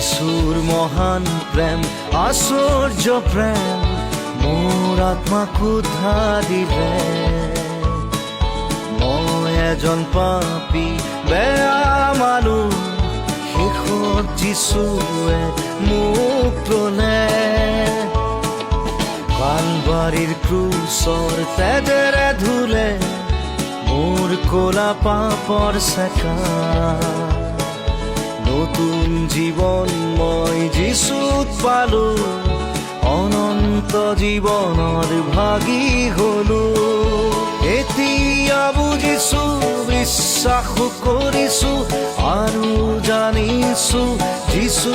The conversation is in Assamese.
যিশুৰ মহান প্ৰেম, আশ্চৰ্য প্ৰেম মোৰ আত্মাক উদ্ধাৰ দিলে। মই এজন পাপী বেয়া মানুহ, শেষত যিশুৱে মোক ল'লে। কালবাৰীৰ ক্ৰুচৰ তেজেৰে ধুলে মোৰ ক'লা পাপৰ চেকা। নতুন জীৱন মই যিশুত পালো, অনন্ত জীৱনৰ ভাগী হলো। এতিয়া বুজিছো, বিশ্বাস কৰিছো আৰু জানিছো, যিশু